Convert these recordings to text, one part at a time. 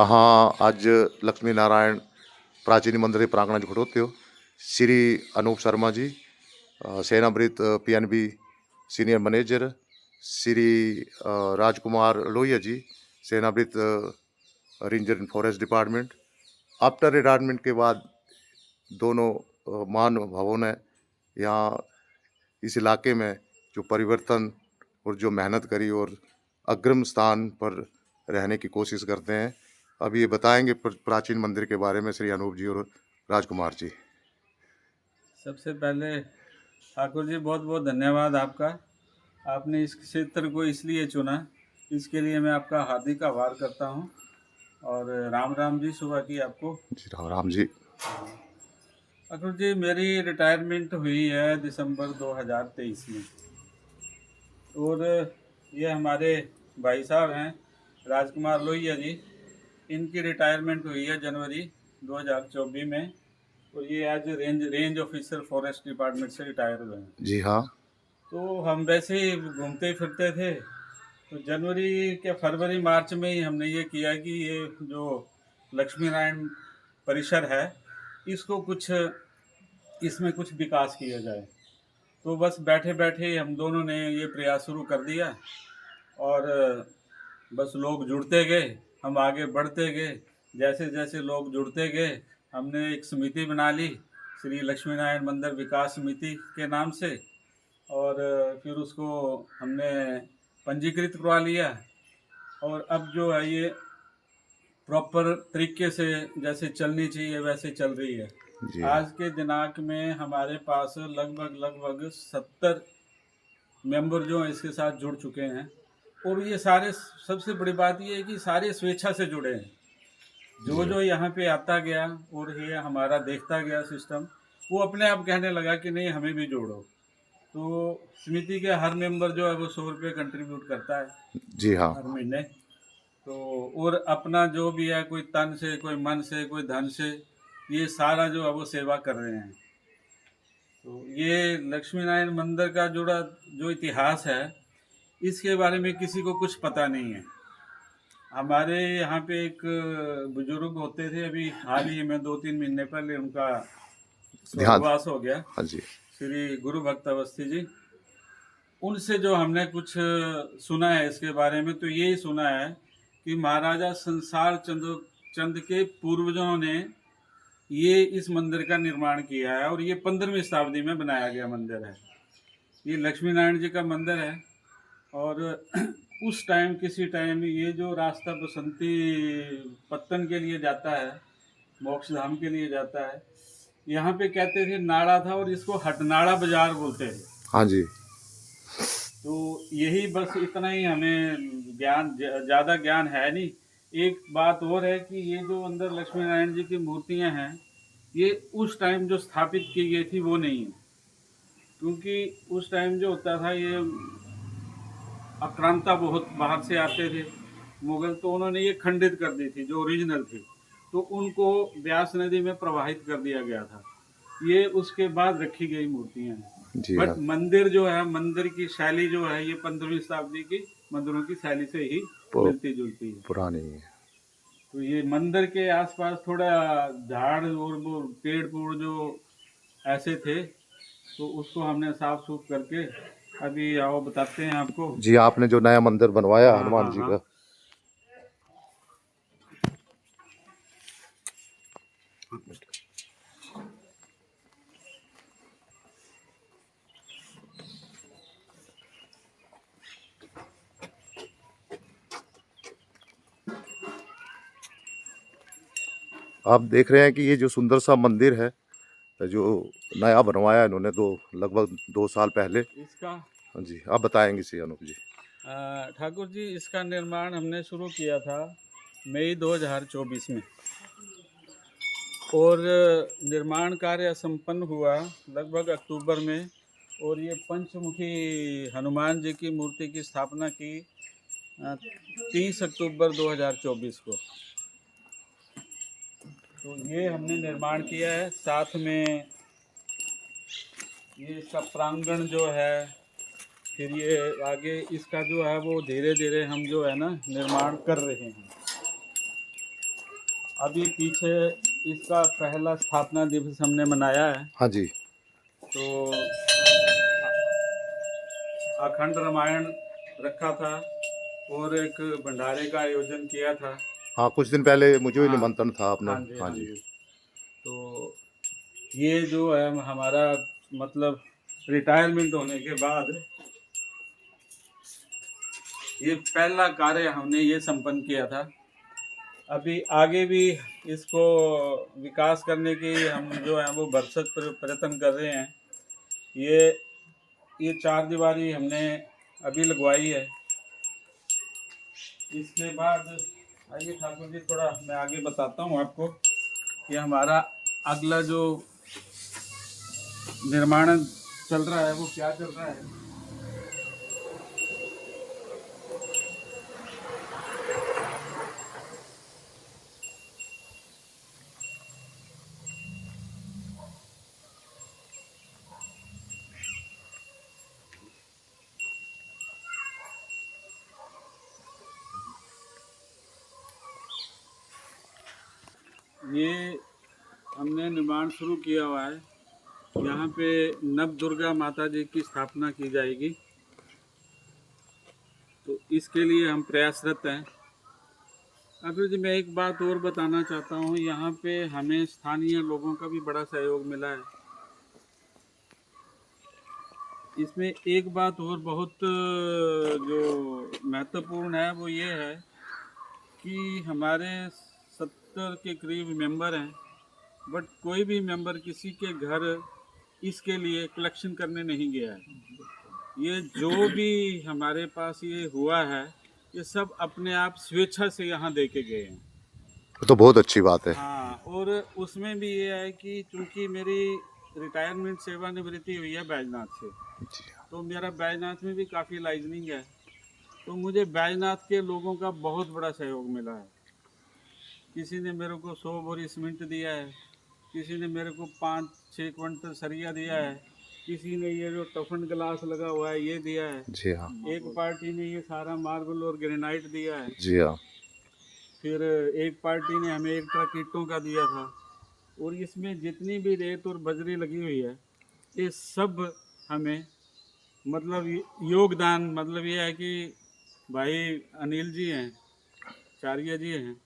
हाँ, आज लक्ष्मी नारायण प्राचीन मंदिर प्रांगण घडोत्यो श्री अनूप शर्मा जी, सेनावृत PNB senior manager, Shri Rajkumar Lohia ji, सेनावृत ranger and forest department. After retirement के बाद दोनों महानुभावों ने यहाँ इस इलाके में जो परिवर्तन और जो मेहनत करी और अग्रिम स्थान पर रहने की कोशिश करते हैं। अब ये बताएंगे प्राचीन मंदिर के बारे में श्री अनूप जी और राजकुमार जी। सबसे पहले ठाकुर जी बहुत बहुत धन्यवाद आपका। आपने इस क्षेत्र को इसलिए चुना, इसके लिए मैं आपका हार्दिक आभार करता हूँ। और राम राम जी, सुबह की आपको। जी राम राम जी। ठाकुर जी, मेरी रिटायरमेंट हुई है दिसंबर 2023 में। और ये हमारे भाई साहब हैं राजकुमार लोहिया जी, इनकी रिटायरमेंट हुई है जनवरी 2024 में। और ये आज रेंज ऑफिसर फॉरेस्ट डिपार्टमेंट से रिटायर हुए हैं। जी हाँ। तो हम वैसे ही घूमते फिरते थे, तो जनवरी के फरवरी मार्च में ही हमने ये किया कि ये जो लक्ष्मी नारायण परिसर है, इसको कुछ इसमें कुछ विकास किया जाए। तो बस बैठे बैठे हम दोनों ने ये प्रयास शुरू कर दिया। और बस लोग जुड़ते गए, हम आगे बढ़ते गए। जैसे जैसे लोग जुड़ते गए, हमने एक समिति बना ली श्री लक्ष्मी नारायण मंदिर विकास समिति के नाम से। और फिर उसको हमने पंजीकृत करवा लिया। और अब जो है ये प्रॉपर तरीके से जैसे चलनी चाहिए वैसे चल रही है। जी आज के दिनांक में हमारे पास लगभग 70 मेंबर जो हैं इसके साथ जुड़ चुके हैं। और ये सारे, सबसे बड़ी बात ये है कि सारे स्वेच्छा से जुड़े हैं। जो जी जो यहाँ पे आता गया और ये हमारा देखता गया सिस्टम, वो अपने आप कहने लगा कि नहीं, हमें भी जोड़ो। तो समिति के हर मेंबर जो है वो 100 रुपये कंट्रीब्यूट करता है जी हाँ। हर महीने। तो और अपना जो भी है, कोई तन से, कोई मन से, कोई धन से, ये सारा जो है वो सेवा कर रहे हैं। तो ये लक्ष्मी नारायण मंदिर का जुड़ा जो इतिहास है, इसके बारे में किसी को कुछ पता नहीं है। हमारे यहाँ पे एक बुजुर्ग होते थे, अभी हाल ही में 2-3 महीने पहले उनका ध्यान। स्वर्गवास हो गया, हाँ जी। श्री गुरु भक्त अवस्थी जी। उनसे जो हमने कुछ सुना है इसके बारे में, तो यही सुना है कि महाराजा संसार चंद के पूर्वजों ने ये इस मंदिर का निर्माण किया है। और ये 15वीं शताब्दी में बनाया गया मंदिर है। ये लक्ष्मी नारायण जी का मंदिर है। और उस टाइम, किसी टाइम, ये जो रास्ता बसंती पत्तन के लिए जाता है, मोक्ष धाम के लिए जाता है, यहाँ पे कहते थे नाड़ा था और इसको हटनाड़ा बाजार बोलते थे। हाँ जी। तो यही बस इतना ही हमें ज्ञान, ज़्यादा ज्ञान है नहीं। एक बात और है कि ये जो अंदर लक्ष्मी नारायण जी की मूर्तियाँ हैं, ये उस टाइम जो स्थापित की गई थी वो नहीं है। क्योंकि उस टाइम जो होता था, ये आक्रांता बहुत बाहर से आते थे मुगल, तो उन्होंने ये खंडित कर दी थी जो ओरिजिनल थी। तो उनको ब्यास नदी में प्रवाहित कर दिया गया था। ये उसके बाद रखी गई मूर्तियाँ हैं। जी हाँ। बट मंदिर जो है, मंदिर की शैली जो है, ये 15वीं शताब्दी की मंदिरों की शैली से ही मिलती जुलती है। पुरानी है। तो ये मंदिर के आसपास थोड़ा झाड़ और वो पेड़ पूड़ जो ऐसे थे, तो उसको हमने साफ सूफ करके अभी आओ बताते हैं आपको। जी, आपने जो नया मंदिर बनवाया हाँ हनुमान हाँ जी हाँ। का। आप देख रहे हैं कि ये जो सुंदर सा मंदिर है, जो नया बनवाया इन्होंने लगभग 2 साल पहले। इसका हाँ जी, आप बताएंगे श्री अनूप जी। ठाकुर जी, इसका निर्माण हमने शुरू किया था मई 2024 में। और निर्माण कार्य संपन्न हुआ लगभग अक्टूबर में। और ये पंचमुखी हनुमान जी की मूर्ति की स्थापना की 30 अक्टूबर 2024 को। तो ये हमने निर्माण किया है। साथ में ये इसका प्रांगण जो है, फिर ये आगे इसका जो है वो धीरे धीरे हम जो है ना निर्माण कर रहे हैं। अभी पीछे इसका पहला स्थापना दिवस हमने मनाया है। हाँ जी। तो अखंड रामायण रखा था और एक भंडारे का आयोजन किया था। हाँ, कुछ दिन पहले मुझे भी हाँ निमंत्रण था अपना। हाँ जी हाँ हाँ जी। जी। तो ये जो है हमारा मतलब रिटायरमेंट होने के बाद ये पहला कार्य हमने ये संपन्न किया था। अभी आगे भी इसको विकास करने की हम जो है वो भरसक प्रयत्न कर रहे हैं। ये चार दीवारी हमने अभी लगवाई है। इसके बाद आइए ठाकुर जी, थोड़ा मैं आगे बताता हूँ आपको कि हमारा अगला जो निर्माण चल रहा है वो क्या चल रहा है। ये हमने निर्माण शुरू किया हुआ है। यहाँ पे नव दुर्गा माता जी की स्थापना की जाएगी, तो इसके लिए हम प्रयासरत हैं। ठाकुर जी, मैं एक बात और बताना चाहता हूँ, यहाँ पे हमें स्थानीय लोगों का भी बड़ा सहयोग मिला है। इसमें एक बात और बहुत जो महत्वपूर्ण है वो ये है कि हमारे 70 के करीब मेंबर हैं, बट कोई भी मेंबर किसी के घर इसके लिए कलेक्शन करने नहीं गया है। ये जो भी हमारे पास ये हुआ है, ये सब अपने आप स्वेच्छा से यहाँ दे के गए हैं। ये तो बहुत अच्छी बात है। हाँ, और उसमें भी ये है कि चूंकि मेरी रिटायरमेंट सेवानिवृत्ति हुई है बैजनाथ से, जी। तो मेरा बैजनाथ में भी काफ़ी लाइजनिंग है। तो मुझे बैजनाथ के लोगों का बहुत बड़ा सहयोग मिला है। किसी ने मेरे को 100 बोरी सीमेंट दिया है, किसी ने मेरे को 5-6 क्विंटल सरिया दिया है, किसी ने ये जो टफन ग्लास लगा हुआ है ये दिया है, जी हाँ। एक पार्टी ने ये सारा मार्बल और ग्रेनाइट दिया है, जी हाँ। फिर एक पार्टी ने हमें एक ट्रक ईंटों का दिया था। और इसमें जितनी भी रेत और बजरी लगी हुई है, ये सब हमें मतलब योगदान, मतलब ये है कि भाई अनिल जी हैं, चारिया जी हैं,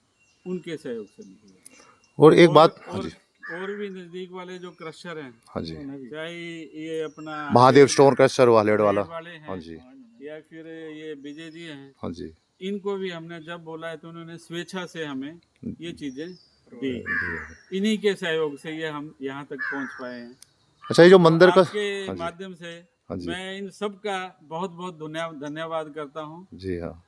उनके सहयोग से मिली है। और एक और बात। हाँ और जी। और भी नज़दीक वाले जो क्रशर हैं, हाँ जी। चाहे ये अपना महादेव हेड स्टोन क्रशर वालेड वाला। हेड वाले हाँ हैं, जी। या फिर ये विजय जी हैं, हाँ जी। इनको भी हमने जब बोला है तो उन्होंने स्वेच्छा से हमें ये चीज़ें दी। इन्हीं के सहयोग से ये हम यहाँ तक पहुँच पाए हैं। अच्छा, ये जो तो मंदिर का। आपके हाँ जी। माध्यम से हाँ जी। मैं इन सब का बहुत बहुत धन्यवाद करता हूँ। जी हाँ।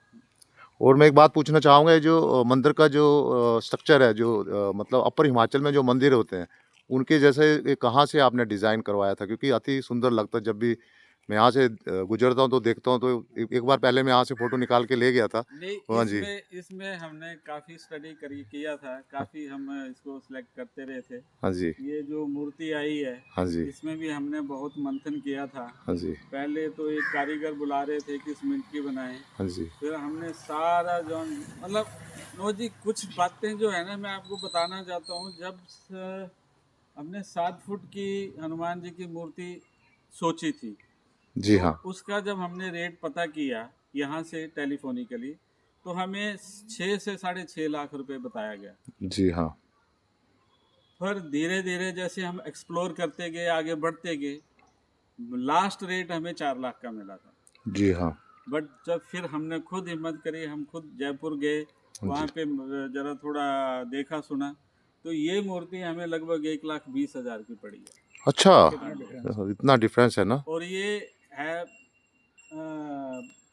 और मैं एक बात पूछना चाहूँगा, ये जो मंदिर का जो स्ट्रक्चर है, जो मतलब अपर हिमाचल में जो मंदिर होते हैं, उनके जैसे ये कहाँ से आपने डिज़ाइन करवाया था? क्योंकि अति सुंदर लगता है। जब भी मैं यहाँ से गुज़रता हूँ तो देखता हूँ, तो एक बार पहले मैं यहाँ से फ़ोटो निकाल के ले गया था। नहीं, हाँ जी। इसमें हमने काफ़ी स्टडी किया था, काफ़ी हम इसको सिलेक्ट करते रहे थे। हाँ जी। ये जो मूर्ति आई है, हाँ जी। इसमें भी हमने बहुत मंथन किया था। हाँ जी। पहले तो एक कारीगर बुला रहे थे कि सीमेंट की बनाएं, हाँ जी। फिर हमने सारा जो मतलब नो जी, कुछ बातें जो है ना मैं आपको बताना चाहता हूँ। जब हमने 7 फुट की हनुमान जी की मूर्ति सोची थी, जी तो हाँ। उसका जब हमने रेट पता किया यहाँ से टेलीफोनिकली, तो हमें 6 से 6.5 लाख रुपए बताया गया। जी हाँ। फिर धीरे धीरे जैसे हम एक्सप्लोर करते गए, आगे बढ़ते गए, लास्ट रेट हमें 4 लाख का मिला था। जी हाँ। बट जब फिर हमने खुद हिम्मत करी, हम खुद जयपुर गए, जी। वहाँ पे ज़रा थोड़ा देखा सुना, तो ये मूर्ति हमें लगभग 1,20,000 की पड़ी है। अच्छा, कितना difference है। इतना डिफरेंस है ना? और ये है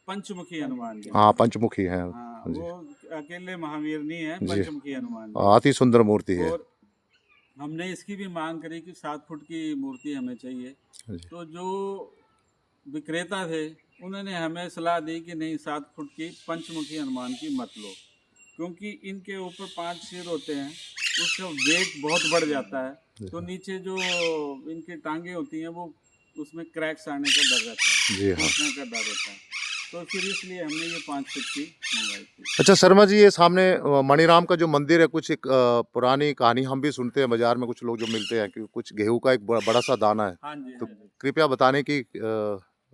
पंचमुखी हनुमान जी। हाँ, पंचमुखी है। हाँ, हाँ जी। वो अकेले महावीर नहीं है, जी। पंचमुखी हनुमान जी। अति सुंदर मूर्ति है। और हमने इसकी भी मांग करी कि 7 फुट की मूर्ति हमें चाहिए। हाँ जी। तो जो विक्रेता थे, उन्होंने हमें सलाह दी कि नहीं, 7 फुट की पंचमुखी हनुमान की मत लो, क्योंकि इनके ऊपर 5 सिर होते हैं, उसका वेट बहुत बढ़ जाता है, तो नीचे जो इनकी टांगे होती हैं वो उसमें क्रैक्स आने का डर रहता है, जी हाँ। टूटने का डर रहता है। तो फिर इसलिए हमने ये 5 फुट की मंगाई। अच्छा शर्मा जी, ये सामने मणिराम का जो मंदिर है, कुछ एक पुरानी कहानी हम भी सुनते हैं बाजार में, कुछ लोग जो मिलते हैं कि कुछ गेहूं का एक बड़ा सा दाना है। हाँ जी, तो हाँ जी। कृपया बताने की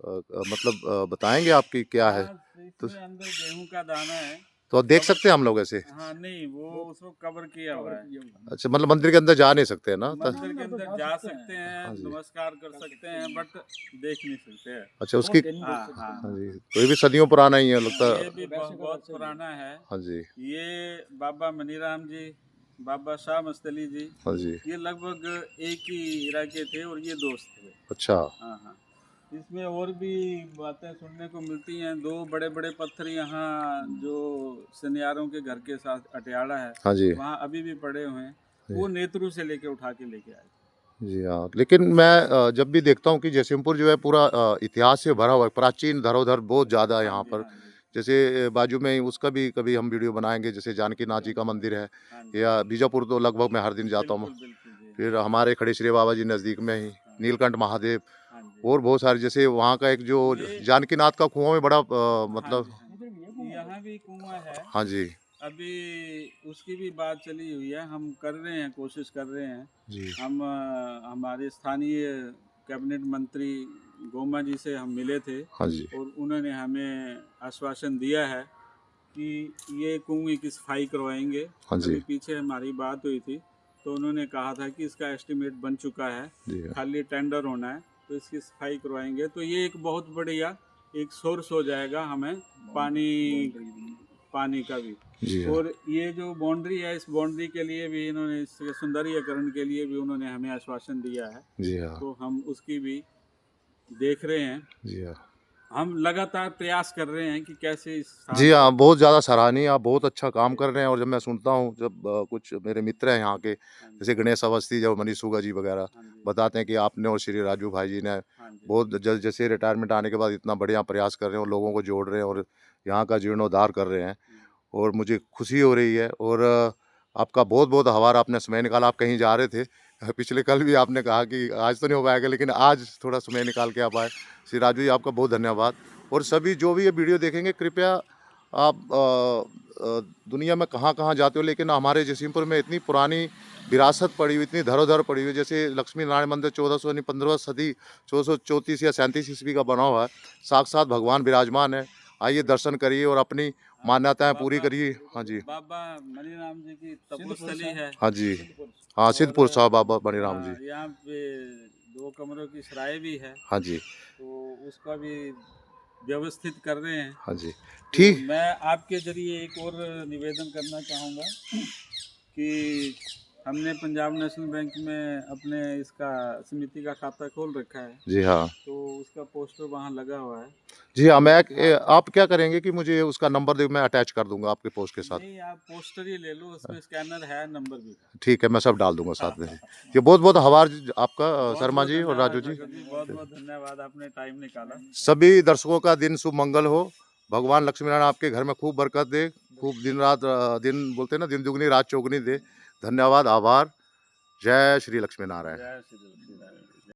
मतलब बताएंगे आपकी क्या है? हाँ, तो तो इसमें अंदर गेहूं का दाना है। तो आप देख कवर, सकते हैं हम लोग ऐसे? हाँ नहीं, वो उसको कवर किया हुआ है। अच्छा, मतलब मंदिर के अंदर जा नहीं सकते हैं ना? मंदिर के अंदर जा सकते हैं, हाँ जी। नमस्कार कर सकते हैं, बट देख नहीं सकते हैं। अच्छा उसकी, हाँ हाँ हाँ, जी, तो ये भी सदियों पुराना ही है लगता ये है। भी बहुत पुराना है। हाँ जी। ये बाबा मनीराम जी, बाबा शाह मस्तली जी, हाँ जी। ये लगभग एक ही इरा के थे और ये दोस्त थे। अच्छा। हाँ हाँ, इसमें और भी बातें सुनने को मिलती हैं। दो बड़े बड़े पत्थर यहाँ जो सनियारों के घर के साथ अटियाला है, हाँ जी। वहाँ अभी भी पड़े हुए हैं। जी। वो नेत्रू से लेके उठा के लेके आए थे। जी हाँ, लेकिन मैं जब भी देखता हूँ कि जयसिंहपुर जो है पूरा इतिहास से भरा हुआ है, प्राचीन धरोहर बहुत ज़्यादा है हाँ यहाँ जी, पर। हाँ जी, जैसे बाजू में ही उसका भी कभी हम वीडियो बनाएँगे, जैसे जानकी नाथ जी का मंदिर है, हाँ जी, या बीजापुर तो लगभग मैं हर दिन जाता हूँ। बिल्कुल बिल्कुल जी, फिर हमारे खड़ेश्वरी बाबा जी नज़दीक में ही, हाँ नीलकंठ महादेव, हाँ जी। और बहुत सारे, जैसे वहाँ का एक जो ये जानकी नाथ का कुआँ में बड़ा हाँ मतलब। जी, हाँ जी, यहाँ भी कुआं है। हाँ जी। अभी उसकी भी बात चली हुई है, हम कर रहे हैं, कोशिश कर रहे हैं। जी। हम हमारे स्थानीय कैबिनेट मंत्री गोमा जी से हम मिले थे हाँ जी। और उन्होंने हमें आश्वासन दिया है कि ये कुएं की सफाई करवाएंगे। हाँ जी। अभी पीछे हमारी बात हुई थी तो उन्होंने कहा था कि इसका एस्टीमेट बन चुका है, जी हाँ। खाली टेंडर होना है, तो इसकी सफाई करवाएंगे। तो ये एक बहुत बढ़िया एक सोर्स हो जाएगा हमें पानी पानी का भी। जी हाँ। और ये जो बाउंड्री है, इस बाउंड्री के लिए भी इन्होंने, इसके सौंदर्यीकरण के लिए भी उन्होंने हमें आश्वासन दिया है। जी हाँ। तो हम उसकी भी देख रहे हैं। जी हाँ। हम लगातार प्रयास कर रहे हैं कि कैसे इस जी स्थान को। हाँ, बहुत ज़्यादा सराहनीय, आप बहुत अच्छा काम जी, कर रहे हैं। और जब मैं सुनता हूँ, जब कुछ मेरे मित्र हैं यहाँ के, हाँ जी, जैसे गणेश अवस्थी, जब मनीष सुगा जी वगैरह हाँ जी, बताते हैं कि आपने और श्री राजू भाई जी ने हाँ जी, बहुत जल्द, जैसे रिटायरमेंट आने के बाद इतना बढ़िया प्रयास कर रहे हैं और लोगों को जोड़ रहे हैं और यहाँ का जीर्णोद्धार कर रहे हैं, और मुझे खुशी हो रही है। और आपका बहुत-बहुत आभार, आपने समय निकाला, आप कहीं जा रहे थे। पिछले कल भी आपने कहा कि आज तो नहीं हो पाएगा, लेकिन आज थोड़ा समय निकाल के आप आए। श्री राजू जी, आपका बहुत धन्यवाद। और सभी जो भी ये वीडियो देखेंगे, कृपया आप दुनिया में कहाँ-कहाँ जाते हो, लेकिन हमारे जयसिंहपुर में इतनी पुरानी विरासत पड़ी हुई, इतनी धरोहर पड़ी हुई है। जैसे लक्ष्मी नारायण मंदिर 1400 यानी 15वीं सदी, 1434 या 37 ईस्वी का बना हुआ है। साक्षात भगवान विराजमान है। आइए दर्शन करिए और अपनी हाँ, मान्यताएँ पूरी बाबा करिए। हाँ जी। बाबा मनीराम जी की तपोस्थली है। हाँ जी। हाँ, और सिद्धपुर साहिब बाबा मणिराम जी। हाँ, यहाँ पे 2 कमरों की सराय भी है, हाँ जी। तो उसका भी व्यवस्थित कर रहे हैं। हाँ जी। तो ठीक। मैं आपके ज़रिए एक और निवेदन करना चाहूँगा कि हमने पंजाब नेशनल बैंक में अपने इसका समिति का खाता खोल रखा है, जी हाँ। तो उसका पोस्टर वहाँ लगा हुआ है। जी हाँ, मैं आप आप क्या करेंगे कि मुझे उसका नंबर दे, मैं अटैच कर दूँगा आपके पोस्ट के साथ। नहीं, आप पोस्टर ही ले लो, उसमें स्कैनर है, नंबर भी है। ठीक है, मैं सब डाल दूँगा साथ में। हाँ, ये बहुत-बहुत आभार आपका बहुत शर्मा बहुत जी और राजू धन्यवाद जी। शंकर जी, बहुत बहुत धन्यवाद, आपने टाइम निकाला। सभी दर्शकों का दिन शुभ मंगल हो। भगवान लक्ष्मीनारायण आपके घर में खूब बरकत दे, खूब दिन-रात दिन बोलते हैं ना, दिन दुगनी रात चौगुनी दे। धन्यवाद, आभार। जय श्री लक्ष्मी नारायण। जय श्री लक्ष्मी नारायण।